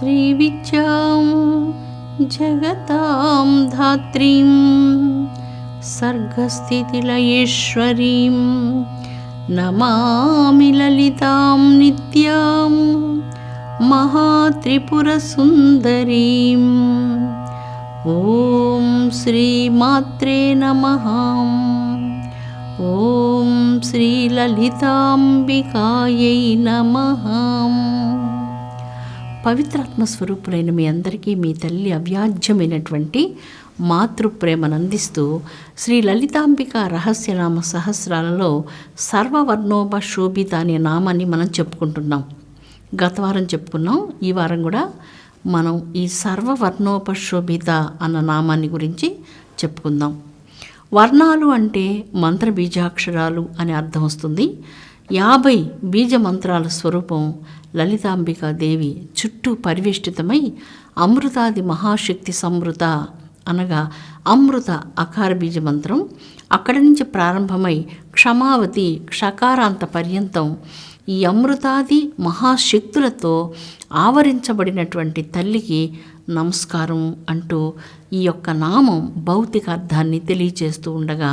श्रीविद्यां जगतां धात्रीं सर्गस्थितिलयेश्वरीं नमामि ललितां नित्यां महात्रिपुरसुन्दरीं। ॐ श्रीमात्रे नमः। ఓం శ్రీ లలితాంబికాయై నమః. పవిత్రాత్మ స్వరూపులైన మీ అందరికీ మీ తల్లి అవ్యాజ్యమైనటువంటి మాతృప్రేమను అందిస్తూ శ్రీ లలితాంబిక రహస్యనామ సహస్రాలలో సర్వవర్ణోపశోభిత అనే నామాన్ని మనం చెప్పుకుంటున్నాం. గత వారం చెప్పుకున్నాం. ఈ వారం కూడా మనం ఈ సర్వవర్ణోపశోభిత అన్న నామాన్ని గురించి చెప్పుకుందాం. వర్ణాలు అంటే మంత్ర బీజాక్షరాలు అని అర్థం వస్తుంది. 50 బీజ మంత్రాల స్వరూపం లలితాంబికా దేవి చుట్టూ పరివేష్టితమై అమృతాది మహాశక్తి సంవృత అనగా అమృత అకార బీజ మంత్రం అక్కడి నుంచి ప్రారంభమై క్షమావతి క్షకారాంత పర్యంతం ఈ అమృతాది మహాశక్తులతో ఆవరించబడినటువంటి తల్లికి నమస్కారం అంటూ ఈ యొక్క నామం భౌతిక అర్థాన్ని తెలియచేస్తూ ఉండగా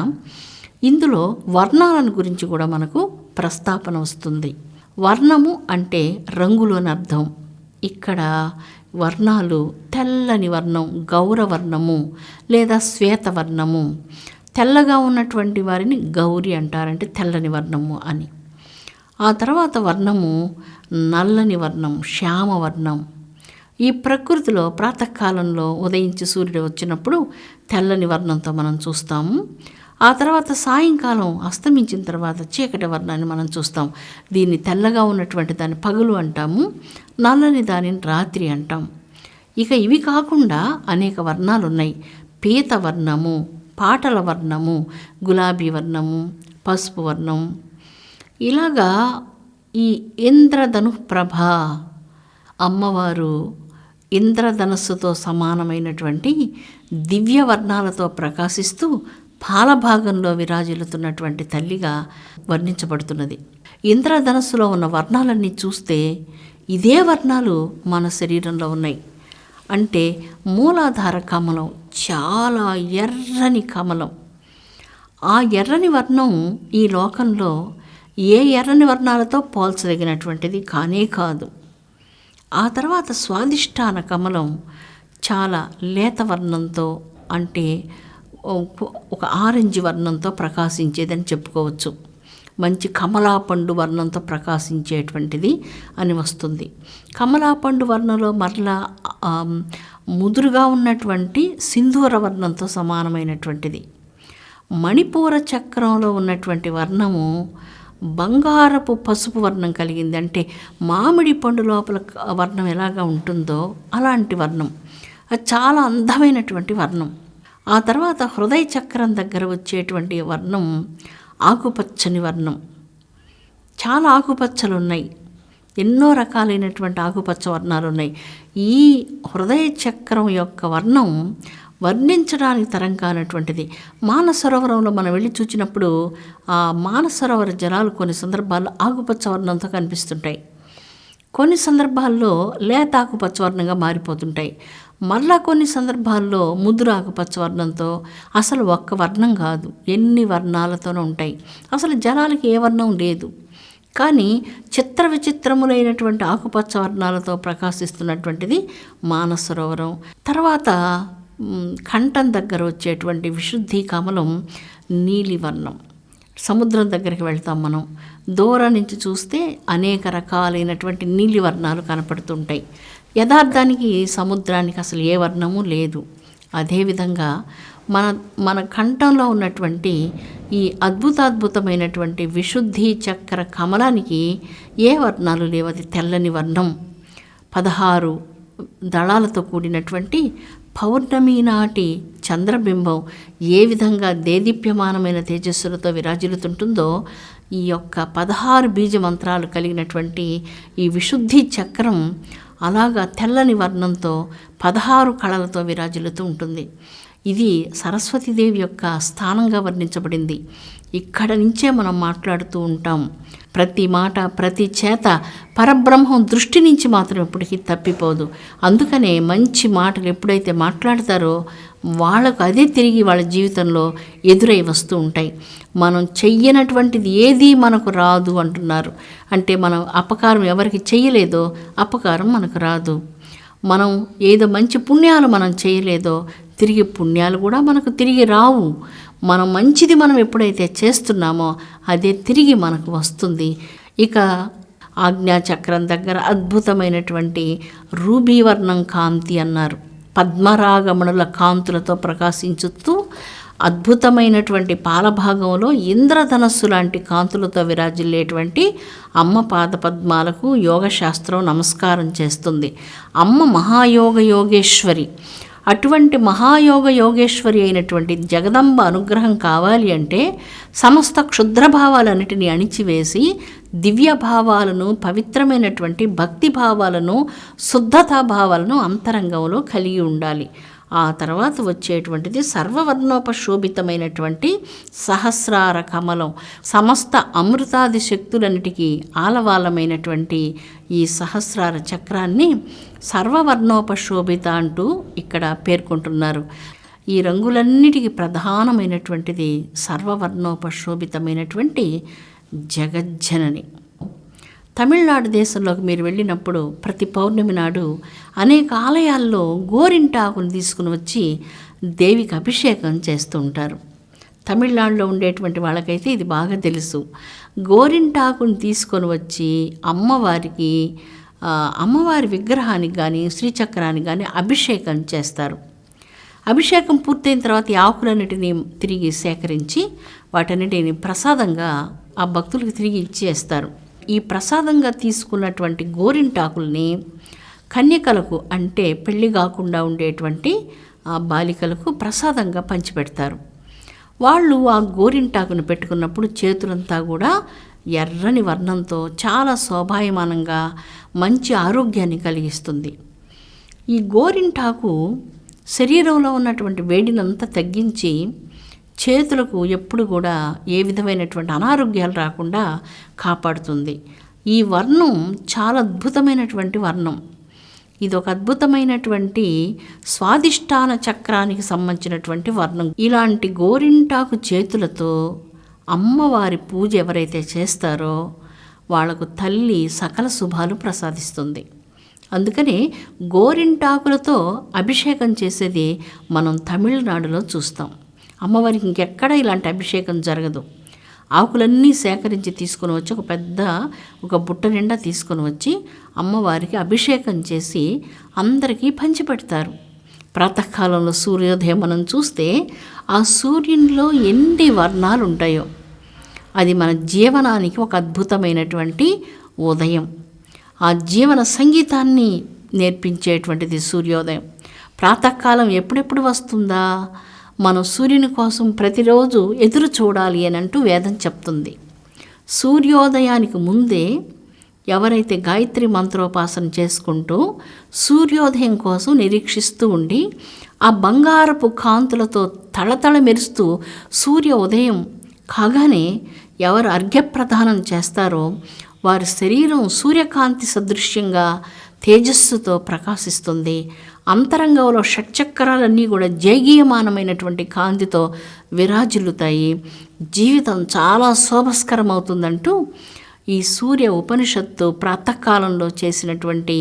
ఇందులో వర్ణాలను గురించి కూడా మనకు ప్రస్తాపన వస్తుంది. వర్ణము అంటే రంగులోని అర్థం. ఇక్కడ వర్ణాలు తెల్లని వర్ణం గౌరవర్ణము లేదా శ్వేతవర్ణము. తెల్లగా ఉన్నటువంటి వారిని గౌరి అంటారంటే తెల్లని వర్ణము అని. ఆ తర్వాత వర్ణము నల్లని వర్ణం శ్యామవర్ణం. ఈ ప్రకృతిలో ప్రాతకాలంలో ఉదయించి సూర్యుడు వచ్చినప్పుడు తెల్లని వర్ణంతో మనం చూస్తాము. ఆ తర్వాత సాయంకాలం అస్తమించిన తర్వాత చీకటి వర్ణాన్ని మనం చూస్తాం. దీన్ని తెల్లగా ఉన్నటువంటి దాన్ని పగలు అంటాము, నల్లని దానిని రాత్రి అంటాం. ఇక ఇవి కాకుండా అనేక వర్ణాలు ఉన్నాయి. పీత వర్ణము, పాటల వర్ణము, గులాబీ వర్ణము, పసుపు వర్ణం. ఇలాగా ఈ ఇంద్రధను ప్రభ అమ్మవారు ఇంద్రధనస్సుతో సమానమైనటువంటి దివ్య వర్ణాలతో ప్రకాశిస్తూ పాలభాగంలో విరాజిల్లుతున్నటువంటి తల్లిగా వర్ణించబడుతున్నది. ఇంద్రధనస్సులో ఉన్న వర్ణాలన్నీ చూస్తే ఇదే వర్ణాలు మన శరీరంలో ఉన్నాయి. అంటే మూలాధార కమలం చాలా ఎర్రని కమలం. ఆ ఎర్రని వర్ణం ఈ లోకంలో ఏ ఎర్రని వర్ణాలతో పోల్చదగినటువంటిది కానే కాదు. ఆ తర్వాత స్వాదిష్టాన కమలం చాలా లేత వర్ణంతో అంటే ఒక ఆరెంజ్ వర్ణంతో ప్రకాశించేదని చెప్పుకోవచ్చు. మంచి కమలాపండు వర్ణంతో ప్రకాశించేటువంటిది అని వస్తుంది. కమలాపండు వర్ణంలో మరలా ముదురుగా ఉన్నటువంటి సింధూర వర్ణంతో సమానమైనటువంటిది. మణిపూర చక్రంలో ఉన్నటువంటి వర్ణము బంగారపు పసుపు వర్ణం కలిగింది. అంటే మామిడి పండు లోపల వర్ణం ఎలాగా ఉంటుందో అలాంటి వర్ణం. అది చాలా అందమైనటువంటి వర్ణం. ఆ తర్వాత హృదయ చక్రం దగ్గర వచ్చేటువంటి వర్ణం ఆకుపచ్చని వర్ణం. చాలా ఆకుపచ్చలు ఉన్నాయి. ఎన్నో రకాలైనటువంటి ఆకుపచ్చ వర్ణాలు ఉన్నాయి. ఈ హృదయ చక్రం యొక్క వర్ణం వర్ణించడానికి తరం కానటువంటిది. మానసరోవరంలో మనం వెళ్ళి చూచినప్పుడు ఆ మానసరోవర జలాలు కొన్ని సందర్భాల్లో ఆకుపచ్చ వర్ణంతో కనిపిస్తుంటాయి. కొన్ని సందర్భాల్లో లేత ఆకుపచ్చ వర్ణంగా మారిపోతుంటాయి. మళ్ళా కొన్ని సందర్భాల్లో ముదురు ఆకుపచ్చ వర్ణంతో అసలు ఒక్క వర్ణం కాదు ఎన్ని వర్ణాలతోనూ ఉంటాయి. అసలు జలాలకి ఏ వర్ణం లేదు. కానీ చిత్ర విచిత్రములైనటువంటి ఆకుపచ్చ వర్ణాలతో ప్రకాశిస్తున్నటువంటిది మానసరోవరం. తర్వాత కంఠం దగ్గర వచ్చేటువంటి విశుద్ధి కమలం నీలివర్ణం. సముద్రం దగ్గరికి వెళ్తాం మనం. దూరం నుంచి చూస్తే అనేక రకాలైనటువంటి నీలి వర్ణాలు కనపడుతుంటాయి. యథార్థానికి సముద్రానికి అసలు ఏ వర్ణము లేదు. అదేవిధంగా మన కంఠంలో ఉన్నటువంటి ఈ అద్భుతాద్భుతమైనటువంటి విశుద్ధి చక్ర కమలానికి ఏ వర్ణాలు లేవు. అది తెల్లని వర్ణం. 16 దళాలతో కూడినటువంటి పౌర్ణమి నాటి చంద్రబింబం ఏ విధంగా దేదీప్యమానమైన తేజస్సులతో విరాజిల్లుతుంటుందో ఈ యొక్క 16 బీజ మంత్రాలు కలిగినటువంటి ఈ విశుద్ధి చక్రం అలాగా తెల్లని వర్ణంతో 16 కళలతో విరాజిల్లుతూ ఉంటుంది. ఇది సరస్వతీదేవి యొక్క స్థానంగా వర్ణించబడింది. ఇక్కడ నుంచే మనం మాట్లాడుతూ ఉంటాం. ప్రతి మాట, ప్రతి చేత పరబ్రహ్మం దృష్టి నుంచి మాత్రం ఎప్పటికీ తప్పిపోదు. అందుకనే మంచి మాటలు ఎప్పుడైతే మాట్లాడతారో వాళ్ళకు అదే తిరిగి వాళ్ళ జీవితంలో ఎదురై వస్తూ ఉంటాయి. మనం చెయ్యనటువంటిది ఏది మనకు రాదు అంటున్నారు. అంటే మనం అపకారం ఎవరికి చెయ్యలేదో అపకారం మనకు రాదు. మనం ఏదో మంచి పుణ్యాలు మనం చేయలేదో తిరిగి పుణ్యాలు కూడా మనకు తిరిగి రావు. మనం మంచిది మనం ఎప్పుడైతే చేస్తున్నామో అదే తిరిగి మనకు వస్తుంది. ఇక ఆజ్ఞాచక్రం దగ్గర అద్భుతమైనటువంటి రూబీ వర్ణం కాంతి అన్నారు. పద్మరాగమణుల కాంతులతో ప్రకాశించుతూ అద్భుతమైనటువంటి పాలభాగంలో ఇంద్రధనస్సు లాంటి కాంతులతో విరాజిల్లేటువంటి అమ్మ పాదపద్మాలకు యోగశాస్త్రం నమస్కారం చేస్తుంది. అమ్మ మహాయోగ యోగేశ్వరి. అటువంటి మహాయోగ యోగేశ్వరి అయినటువంటి జగదంబ అనుగ్రహం కావాలి అంటే సమస్త క్షుద్రభావాలన్నిటినీ అణిచివేసి దివ్య భావాలను, పవిత్రమైనటువంటి భక్తి భావాలను, శుద్ధతా భావాలను అంతరంగంలో కలిగి ఉండాలి. ఆ తర్వాత వచ్చేటువంటిది సర్వవర్ణోపశోభితమైనటువంటి సహస్రార కమలం. సమస్త అమృతాది శక్తులన్నిటికీ ఆలవాలమైనటువంటి ఈ సహస్రార చక్రాన్ని సర్వవర్ణోపశోభిత అంటూ ఇక్కడ పేర్కొంటున్నారు. ఈ రంగులన్నిటికీ ప్రధానమైనటువంటిది సర్వవర్ణోపశోభితమైనటువంటి జగజ్జనని. తమిళనాడు దేశంలోకి మీరు వెళ్ళినప్పుడు ప్రతి పౌర్ణమి నాడు అనేక ఆలయాల్లో గోరింటాకును తీసుకుని వచ్చి దేవికి అభిషేకం చేస్తూ ఉంటారు. తమిళనాడులో ఉండేటువంటి వాళ్ళకైతే ఇది బాగా తెలుసు. గోరింటాకును తీసుకొని వచ్చి అమ్మవారి విగ్రహానికి కానీ శ్రీచక్రానికి కానీ అభిషేకం చేస్తారు. అభిషేకం పూర్తయిన తర్వాత ఈ ఆకులన్నిటినీ తిరిగి సేకరించి వాటన్నిటిని ప్రసాదంగా ఆ భక్తులకు తిరిగి ఇచ్చేస్తారు. ఈ ప్రసాదంగా తీసుకున్నటువంటి గోరింటాకుల్ని కన్యకలకు, అంటే పెళ్లి కాకుండా ఉండేటువంటి బాలికలకు ప్రసాదంగా పంచిపెడతారు. వాళ్ళు ఆ గోరింటాకును పెట్టుకున్నప్పుడు చేతులంతా కూడా ఎర్రని వర్ణంతో చాలా శోభాయమానంగా మంచి ఆరోగ్యాన్ని కలిగిస్తుంది. ఈ గోరింటాకు శరీరంలో ఉన్నటువంటి వేడినంతా తగ్గించి చేతులకు ఎప్పుడు కూడా ఏ విధమైనటువంటి అనారోగ్యాలు రాకుండా కాపాడుతుంది. ఈ వర్ణం చాలా అద్భుతమైనటువంటి వర్ణం. ఇది ఒక అద్భుతమైనటువంటి స్వాదిష్టాన చక్రానికి సంబంధించినటువంటి వర్ణం. ఇలాంటి గోరింటాకు చేతులతో అమ్మవారి పూజ ఎవరైతే చేస్తారో వాళ్లకు తల్లి సకల శుభాలు ప్రసాదిస్తుంది. అందుకనే గోరింటాకులతో అభిషేకం చేసేది మనం తమిళనాడులో చూస్తాం. అమ్మవారికి ఇంకెక్కడ ఇలాంటి అభిషేకం జరగదు. ఆకులన్నీ సేకరించి తీసుకొని వచ్చి ఒక బుట్ట నిండా తీసుకొని వచ్చి అమ్మవారికి అభిషేకం చేసి అందరికీ పంచిపెడతారు. ప్రాతకాలంలో సూర్యోదయం మనం చూస్తే ఆ సూర్యునిలో ఎన్ని వర్ణాలు ఉంటాయో అది మన జీవనానికి ఒక అద్భుతమైనటువంటి ఉదయం. ఆ జీవన సంగీతాన్ని నేర్పించేటువంటిది సూర్యోదయం. ప్రాతకాలం ఎప్పుడెప్పుడు వస్తుందా, మనం సూర్యుని కోసం ప్రతిరోజు ఎదురు చూడాలి అని అంటూ వేదం చెప్తుంది. సూర్యోదయానికి ముందే ఎవరైతే గాయత్రి మంత్రోపాసన చేసుకుంటూ సూర్యోదయం కోసం నిరీక్షిస్తూ ఉండి ఆ బంగారపు కాంతులతో తళతళ మెరుస్తూ సూర్య ఉదయం కాగానే ఎవరు అర్ఘ్యప్రదానం చేస్తారో వారి శరీరం సూర్యకాంతి సదృశ్యంగా తేజస్సుతో ప్రకాశిస్తుంది. అంతరంగంలో షట్చక్రాలన్నీ కూడా జేగీయమానమైనటువంటి కాంతితో విరాజిల్లుతాయి. జీవితం చాలా శోభస్కరమవుతుందంటూ ఈ సూర్య ఉపనిషత్తు ప్రాతకాలంలో చేసినటువంటి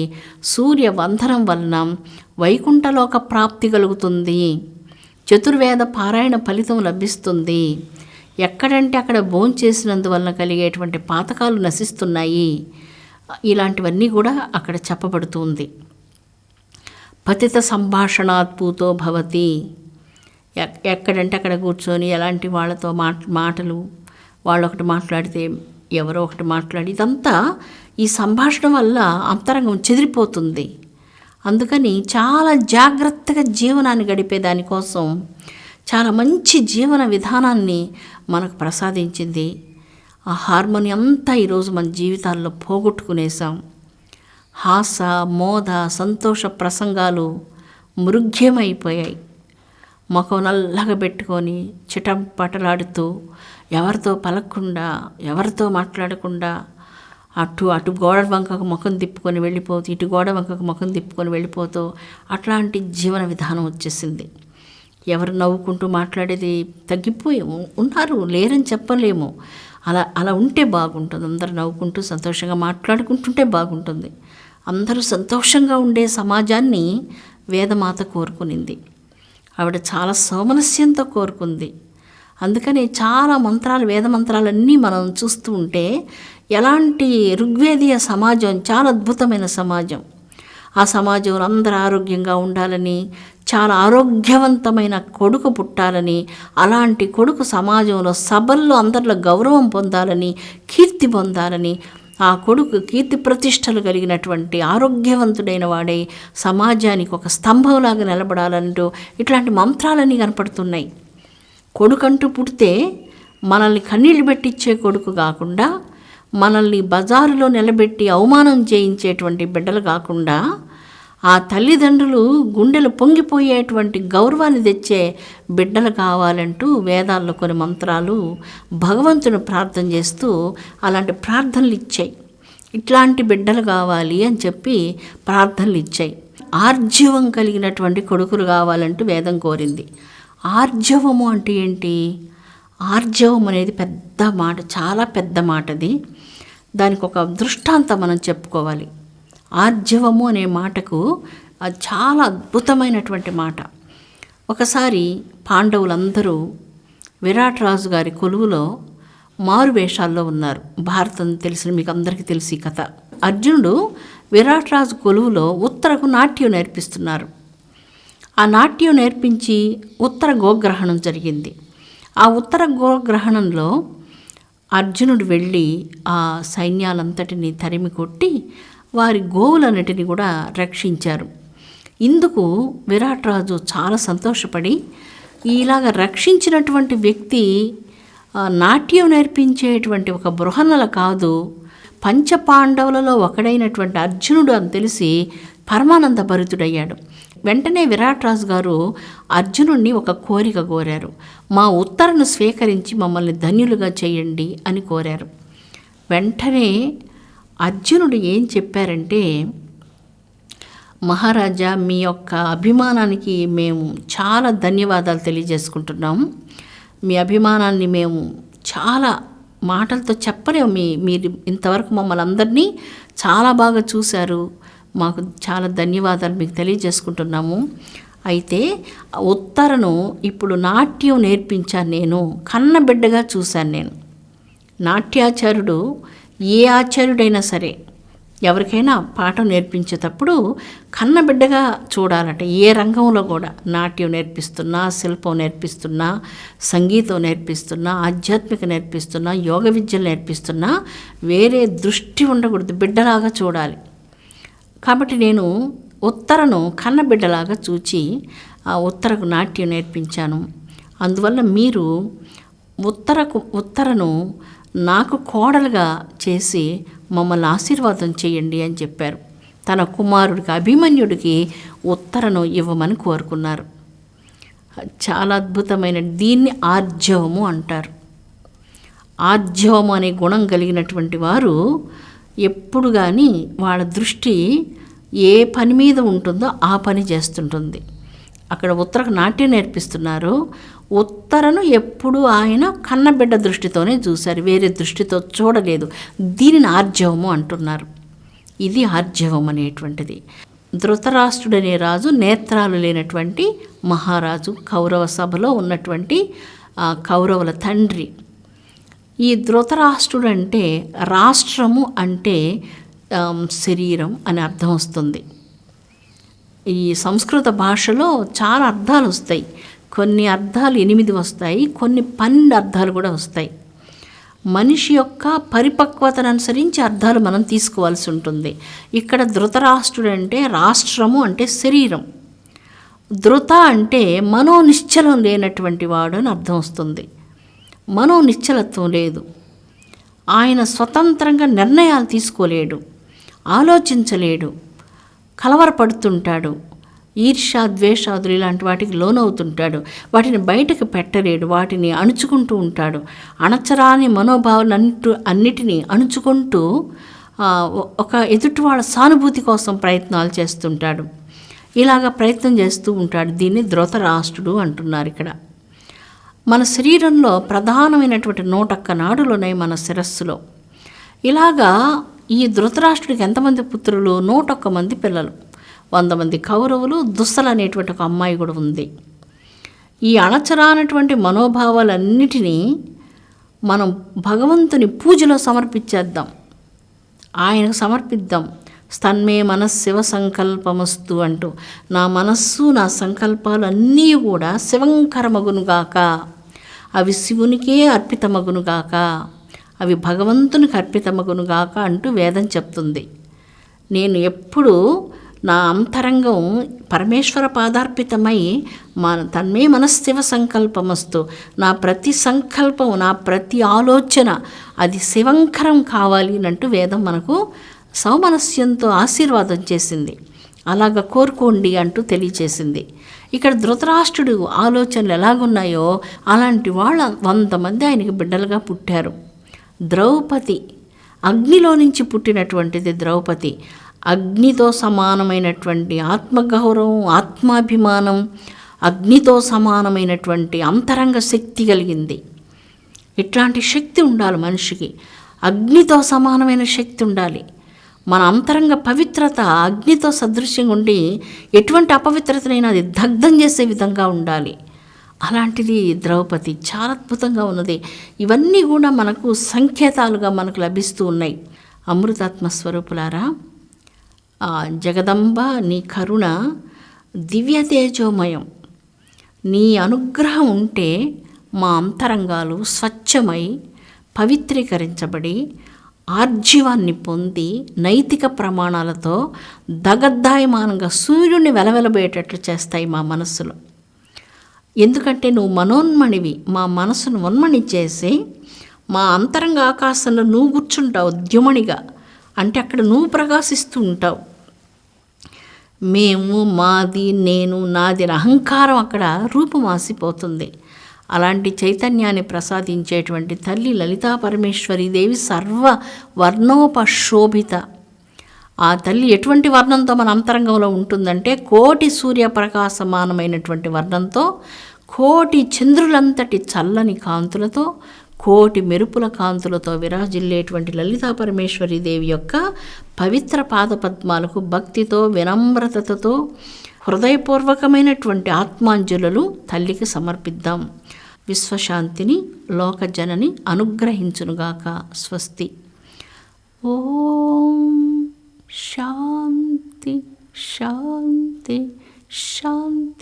సూర్య వందనం వలన వైకుంఠలోక ప్రాప్తి కలుగుతుంది, చతుర్వేద పారాయణ ఫలితం లభిస్తుంది, ఎక్కడంటే అక్కడ భోంచేసినందువలన కలిగేటువంటి పాతకాలు నశిస్తున్నాయి. ఇలాంటివన్నీ కూడా అక్కడ చెప్పబడుతుంది. పతిత సంభాషణాత్ పూతో భవతి. ఎక్కడంటే అక్కడ కూర్చొని ఎలాంటి వాళ్ళతో మాటలు, వాళ్ళు ఒకటి మాట్లాడితే ఎవరో ఒకటి మాట్లాడి, ఇదంతా ఈ సంభాషణ వల్ల అంతరంగం చెదిరిపోతుంది. అందుకని చాలా జాగ్రత్తగా జీవనాన్ని గడిపే దానికోసం చాలా మంచి జీవన విధానాన్ని మనకు ప్రసాదించింది. ఆ హార్మోని అంతా ఈరోజు మన జీవితాల్లో పోగొట్టుకునేసాం. హాస, మోద, సంతోష ప్రసంగాలు మృగ్యమైపోయాయి. ముఖం నల్లగా పెట్టుకొని చిటంపటలాడుతూ ఎవరితో పలకకుండా, ఎవరితో మాట్లాడకుండా అటు గోడ వంకకు ముఖం తిప్పుకొని వెళ్ళిపోతూ, ఇటు గోడ వంకకు ముఖం తిప్పుకొని వెళ్ళిపోతూ అట్లాంటి జీవన విధానం వచ్చేసింది. ఎవరు నవ్వుకుంటూ మాట్లాడేది తగ్గిపోయి ఉన్నారు, లేరని చెప్పలేము. అలా ఉంటే బాగుంటుంది. అందరూ నవ్వుకుంటూ సంతోషంగా మాట్లాడుకుంటుంటే బాగుంటుంది. అందరూ సంతోషంగా ఉండే సమాజాన్ని వేదమాత కోరుకునింది. ఆవిడ చాలా సౌమనస్యంతో కోరుకుంది. అందుకని చాలా మంత్రాలు, వేద మంత్రాలన్నీ మనం చూస్తూ ఉంటే ఎలాంటి ఋగ్వేదీయ సమాజం చాలా అద్భుతమైన సమాజం. ఆ సమాజంలో అందరూ ఆరోగ్యంగా ఉండాలని, చాలా ఆరోగ్యవంతమైన కొడుకు పుట్టాలని, అలాంటి కొడుకు సమాజంలో సభల్లో అందరిలో గౌరవం పొందాలని, కీర్తి పొందాలని, ఆ కొడుకు కీర్తి ప్రతిష్టలు కలిగినటువంటి ఆరోగ్యవంతుడైన వాడై సమాజానికి ఒక స్తంభంలాగా నిలబడాలంటూ ఇట్లాంటి మంత్రాలన్నీ కనపడుతున్నాయి. కొడుకంటూ పుడితే మనల్ని కన్నీళ్ళు పెట్టించే కొడుకు కాకుండా, మనల్ని బజారులో నిలబెట్టి అవమానం చేయించేటువంటి బిడ్డలు కాకుండా, ఆ తల్లిదండ్రులు గుండెలు పొంగిపోయేటువంటి గౌరవాన్ని తెచ్చే బిడ్డలు కావాలంటూ వేదాల్లో కొన్ని మంత్రాలు భగవంతుని ప్రార్థన చేస్తూ అలాంటి ప్రార్థనలు ఇచ్చాయి. ఇట్లాంటి బిడ్డలు కావాలి అని చెప్పి ప్రార్థనలు ఇచ్చాయి. ఆర్జవం కలిగినటువంటి కొడుకులు కావాలంటూ వేదం కోరింది. ఆర్జవము అంటే ఏంటి? ఆర్జవం అనేది పెద్ద మాట, చాలా పెద్ద మాటది. దానికి ఒక దృష్టాంతం మనం చెప్పుకోవాలి. ఆర్జవము అనే మాటకు అది చాలా అద్భుతమైనటువంటి మాట. ఒకసారి పాండవులందరూ విరాట్ రాజు గారి కొలువులో మారు వేషాల్లో ఉన్నారు. భారతం తెలిసిన మీకు అందరికీ తెలిసి కథ. అర్జునుడు విరాట్ రాజు కొలువులో ఉత్తరకు నాట్యం నేర్పిస్తున్నారు. ఆ నాట్యం నేర్పించి ఉత్తర గోగ్రహణం జరిగింది. ఆ ఉత్తర గోగ్రహణంలో అర్జునుడు వెళ్ళి ఆ సైన్యాలంతటిని తరిమి కొట్టి వారి గోవులన్నిటిని కూడా రక్షించారు. ఇందుకు విరాట్ రాజు చాలా సంతోషపడి, ఇలాగ రక్షించినటువంటి వ్యక్తి నాట్యం నేర్పించేటువంటి ఒక బృహన్నల కాదు, పంచపాండవులలో ఒకడైనటువంటి అర్జునుడు అని తెలిసి పరమానంద భరితుడయ్యాడు. వెంటనే విరాట్ రాజు గారు అర్జునుడిని ఒక కోరిక కోరారు. మా ఉత్తరను స్వీకరించి మమ్మల్ని ధన్యులుగా చేయండి అని కోరారు. వెంటనే అర్జునుడు ఏం చెప్పారంటే, మహారాజా, మీ యొక్క అభిమానానికి మేము చాలా ధన్యవాదాలు తెలియజేసుకుంటున్నాం. మీ అభిమానాన్ని మేము చాలా మాటలతో చెప్పలేము. మీరు ఇంతవరకు మమ్మల్ని అందరినీ చాలా బాగా చూశారు. మాకు చాలా ధన్యవాదాలు మీకు తెలియజేసుకుంటున్నాము. అయితే ఉత్తరను ఇప్పుడు నాట్యం నేర్పించాను, నేను కన్నబిడ్డగా చూశాను. నేను నాట్యాచార్యుడు, ఏ ఆచార్యుడైనా సరే ఎవరికైనా పాఠం నేర్పించేటప్పుడు కన్నబిడ్డగా చూడాలట. ఏ రంగంలో కూడా నాట్యం నేర్పిస్తున్నా, శిల్పం నేర్పిస్తున్నా, సంగీతం నేర్పిస్తున్నా, ఆధ్యాత్మిక నేర్పిస్తున్నా, యోగ విద్యలు నేర్పిస్తున్నా వేరే దృష్టి ఉండకూడదు, బిడ్డలాగా చూడాలి. కాబట్టి నేను ఉత్తరను కన్నబిడ్డలాగా చూచి ఆ ఉత్తరకు నాట్యం నేర్పించాను. అందువల్ల మీరు ఉత్తరను నాకు కోడలుగా చేసి మమ్మల్ని ఆశీర్వాదం చేయండి అని చెప్పారు. తన కుమారుడికి అభిమన్యుడికి ఉత్తరను ఇవ్వమని కోరుకున్నారు. చాలా అద్భుతమైన, దీన్ని ఆర్జవము అంటారు. ఆర్జవము అనే గుణం కలిగినటువంటి వారు ఎప్పుడు కానీ వాళ్ళ దృష్టి ఏ పని మీద ఉంటుందో ఆ పని చేస్తుంటుంది. అక్కడ ఉత్తరకు నాట్యం నేర్పిస్తున్నారు. ఉత్తరను ఎప్పుడు ఆయన కన్నబిడ్డ దృష్టితోనే చూశారు, వేరే దృష్టితో చూడలేదు. దీనిని ఆర్జవము అంటున్నారు. ఇది ఆర్జవం అనేటువంటిది. ధృతరాష్ట్రుడనే రాజు నేత్రాలు లేనటువంటి మహారాజు, కౌరవ సభలో ఉన్నటువంటి కౌరవుల తండ్రి. ఈ ధృతరాష్ట్రుడు అంటే రాష్ట్రము అంటే శరీరం అని అర్థం వస్తుంది. ఈ సంస్కృత భాషలో చాలా అర్థాలు వస్తాయి. కొన్ని అర్థాలు 8 వస్తాయి, కొన్ని 12 అర్థాలు కూడా వస్తాయి. మనిషి యొక్క పరిపక్వతను అనుసరించి అర్థాలు మనం తీసుకోవాల్సి ఉంటుంది. ఇక్కడ ధృతరాష్ట్రుడు అంటే రాష్ట్రము అంటే శరీరం, ధృత అంటే మనోనిశ్చలం లేనటువంటి వాడు అని అర్థం వస్తుంది. మనోనిశ్చలత్వం లేదు, ఆయన స్వతంత్రంగా నిర్ణయాలు తీసుకోలేడు, ఆలోచించలేడు, కలవరపడుతుంటాడు, ఈర్ష్య, ద్వేషాదులు ఇలాంటి వాటికి లోనవుతుంటాడు. వాటిని బయటకు పెట్టలేడు, వాటిని అణుచుకుంటూ ఉంటాడు. అణచరాని మనోభావాలు అన్నిటినీ అణుచుకుంటూ ఒక ఎదుటి వాళ్ళ సానుభూతి కోసం ప్రయత్నాలు చేస్తుంటాడు. ఇలాగ ప్రయత్నం చేస్తూ ఉంటాడు. దీన్ని ధృతరాష్ట్రుడు అంటున్నారు ఇక్కడ. మన శరీరంలో ప్రధానమైనటువంటి 101 నాడులు ఉన్నాయి మన శిరస్సులో. ఇలాగా ఈ ధృతరాష్ట్రుడికి ఎంతమంది పుత్రులు? 101 మంది పిల్లలు, 100 మంది కౌరవులు, దుస్సలు అనేటువంటి ఒక అమ్మాయి కూడా ఉంది. ఈ అణచరానటువంటి మనోభావాలన్నిటినీ మనం భగవంతుని పూజలో సమర్పించేద్దాం, ఆయనకు సమర్పిద్దాం. స్తన్మే మనస్శివ సంకల్పమస్తు అంటూ నా మనస్సు, నా సంకల్పాలు అన్నీ కూడా శివంకరమగునుగాక, అవి శివునికే అర్పితమగునుగాక, అవి భగవంతునికి అర్పితమగునుగాక అంటూ వేదం చెప్తుంది. నేను ఎప్పుడు నా అంతరంగం పరమేశ్వర పాదార్పితమై తన్మే మనస్శివ సంకల్పమస్తు, నా ప్రతి సంకల్పం, నా ప్రతి ఆలోచన అది శివంకరం కావాలి అంటూ వేదం మనకు సౌమనస్యంతో ఆశీర్వాదం చేసింది. అలాగ కోరుకోండి అంటూ తెలియచేసింది. ఇక్కడ ధృతరాష్ట్రుడు ఆలోచనలు ఎలాగున్నాయో అలాంటి వాళ్ళ 100 మంది ఆయనకి బిడ్డలుగా పుట్టారు. ద్రౌపది అగ్నిలో నుంచి పుట్టినటువంటిది. ద్రౌపది అగ్నితో సమానమైనటువంటి ఆత్మగౌరవం, ఆత్మాభిమానం, అగ్నితో సమానమైనటువంటి అంతరంగ శక్తి కలిగింది. ఇట్లాంటి శక్తి ఉండాలి మనిషికి, అగ్నితో సమానమైన శక్తి ఉండాలి. మన అంతరంగ పవిత్రత అగ్నితో సదృశ్యంగా ఉండి ఎటువంటి అపవిత్రతనైనా అది దగ్ధం చేసే విధంగా ఉండాలి. అలాంటిది ద్రౌపది, చాలా అద్భుతంగా ఉన్నది. ఇవన్నీ కూడా మనకు సంకేతాలుగా మనకు లభిస్తూ ఉన్నాయి. అమృతాత్మ స్వరూపులారా, జగదంబ నీ కరుణ దివ్య తేజోమయం, నీ అనుగ్రహం ఉంటే మా అంతరంగాలు స్వచ్ఛమై పవిత్రీకరించబడి ఆర్జీవాన్ని పొంది నైతిక ప్రమాణాలతో దగద్దాయమానంగా సూర్యుడిని వెలవెలబోయేటట్లు చేస్తాయి మా మనస్సులో. ఎందుకంటే నువ్వు మనోన్మణివి, మా మనసును ఉన్మణి చేసి మా అంతరంగ ఆకాశంలో నువ్వు కూర్చుంటావు ద్యుమణిగా. అంటే అక్కడ నువ్వు ప్రకాశిస్తూ ఉంటావు. మేము, మాది, నేను, నాది అహంకారం అక్కడ రూపుమాసిపోతుంది. అలాంటి చైతన్యాన్ని ప్రసాదించేటువంటి తల్లి లలితా పరమేశ్వరి దేవి సర్వ వర్ణోపశోభిత. ఆ తల్లి ఎటువంటి వర్ణంతో మన అంతరంగంలో ఉంటుందంటే కోటి సూర్యప్రకాశమానమైనటువంటి వర్ణంతో, కోటి చంద్రులంతటి చల్లని కాంతులతో, కోటి మెరుపుల కాంతులతో విరాజిల్లేటువంటి లలితా పరమేశ్వరి దేవి యొక్క పవిత్ర పాదపద్మాలకు భక్తితో, వినమ్రతతో, హృదయపూర్వకమైనటువంటి ఆత్మాంజలులు తల్లికి సమర్పిద్దాం. విశ్వశాంతిని లోకజనని అనుగ్రహించునుగాక. స్వస్తి. ఓం శాంతి శాంతి శాంతి.